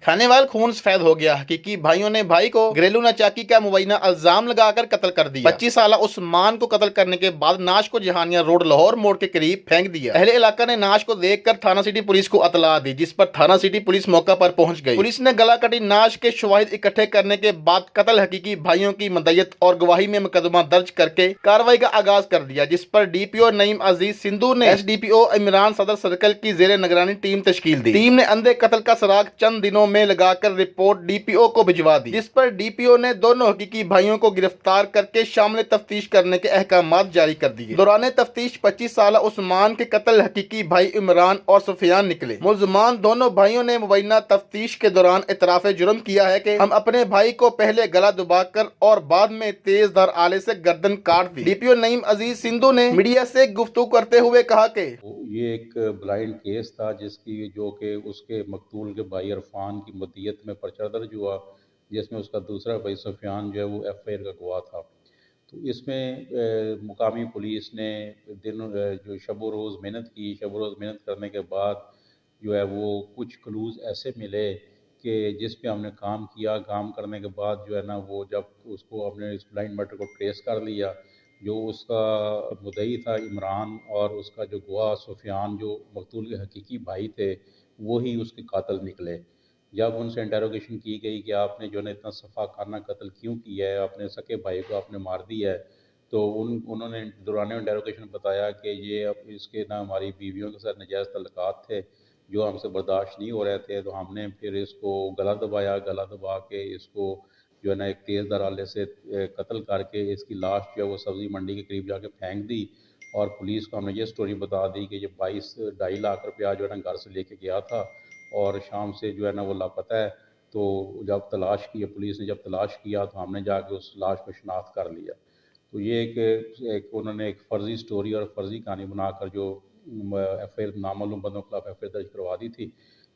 थानेवाल खून सफेद हो गया। हकीकी भाइयों ने भाई को घरेलू नाचाकी का मुबैना इल्जाम लगाकर कत्ल कर दिया। 25 साल उस्मान को कत्ल करने के बाद नाश को जहानिया रोड लाहौर मोड़ के करीब फेंक दिया। अहले इलाका ने नाश को देखकर थाना सिटी पुलिस को इतला दी, जिस पर थाना सिटी पुलिस मौका पर पहुंच गई। पुलिस ने गला कटी नाश के शवाहिद इकट्ठे करने के बाद कत्ल हकीकी भाइयों की मदयत और गवाही में मुकदमा दर्ज करके कार्रवाई का आगाज कर दिया, जिस पर डीपीओ नईम अजीज सिंधु ने एसडीपीओ इमरान सदर सर्कल की जेरे निगरानी टीम तश्कील दी। टीम ने अंधे कत्ल का सुराग चंद दिनों में लगाकर रिपोर्ट डीपीओ को भिजवा दी, जिस पर डीपीओ ने दोनों हकीकी भाइयों को गिरफ्तार करके शामिल तफ्तीश करने के अहकामात जारी कर दिए। दौरान तफ्तीश 25 साल उस्मान के कत्ल हकीकी भाई इमरान और सुफियान निकले। मुल्ज़मान दोनों भाइयों ने मुबैना तफ्तीश के दौरान इतराफ जुर्म किया है कि हम अपने भाई को पहले गला दबाकर और बाद में तेज धार आले से गर्दन काट दी। डीपीओ नईम अजीज सिंधु ने मीडिया से गुफ्तगू करते हुए कहा कि ये एक ब्लाइंड केस था जिसकी जो कि उसके मकतूल के भाई इरफान की मदीयत में पर्चा दर्ज हुआ, जिसमें उसका दूसरा भाई सुफियान जो है वो एफआईआर का गवाह था। तो इसमें मुकामी पुलिस ने जो शब रोज़ मेहनत की, शब रोज़ मेहनत करने के बाद जो है वो कुछ क्लूज़ ऐसे मिले कि जिस पे हमने काम किया। काम करने के बाद जो है ना वो जब उसको हमने इस ब्लाइंड मर्डर को ट्रेस कर लिया, जो उसका मुद्दई था इमरान और उसका जो गवाह सुफियान जो मकतूल के हकीकी भाई थे, वो ही उसके कातिल निकले। जब उनसे इंटेरोगेशन की गई कि आपने जो है इतना सफाकाना कत्ल क्यों किया है, अपने सके भाई को आपने मार दिया है, तो उन्होंने दौरान इंटेरोगेशन बताया कि ये अब इसके ना हमारी बीवियों के साथ नाजायज़ तल्लुकात थे जो हमसे बर्दाश्त नहीं हो रहे थे। तो हमने फिर इसको गला दबाया, गला दबा के इसको जो है ना एक तेज़ धार आले से कत्ल करके इसकी लाश जो है वो सब्ज़ी मंडी के करीब जाके फेंक दी। और पुलिस को हमने ये स्टोरी बता दी कि ये 22-2.5 लाख रुपया जो है ना घर से लेके गया था और शाम से जो है ना वो लापता है। तो जब तलाश की पुलिस ने जब तलाश किया तो हमने जाके उस लाश को शनाख्त कर लिया। तो ये एक उन्होंने एक फ़र्ज़ी स्टोरी और फ़र्ज़ी कहानी बनाकर जो एफआईआर नामालूम बंदों के खिलाफ एफआईआर दर्ज करवा दी थी।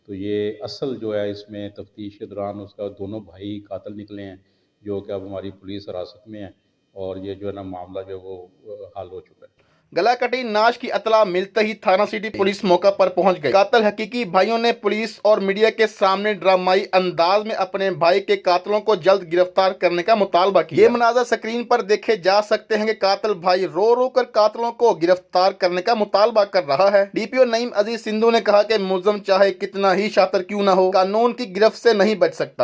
तो ये असल जो है इसमें तफ्तीश के दौरान उसका दोनों भाई कातिल निकले हैं, जो कि अब हमारी पुलिस हिरासत में है और ये जो है ना मामला जो है वो हल हो चुका है। गला कटी नाश की इतला मिलते ही थाना सिटी पुलिस मौका पर पहुंच गई। कातिल हकीकी भाइयों ने पुलिस और मीडिया के सामने ड्रामाई अंदाज में अपने भाई के कातिलों को जल्द गिरफ्तार करने का मुतालबा किया। ये मनाज़र स्क्रीन पर देखे जा सकते हैं कि कातिल भाई रो रो कर कातिलों को गिरफ्तार करने का मुतालबा कर रहा है। डीपीओ नईम अजीज सिंधु ने कहा कि मुल्ज़म चाहे कितना ही शातिर क्यों न हो, कानून की गिरफ्त से नहीं बच सकता।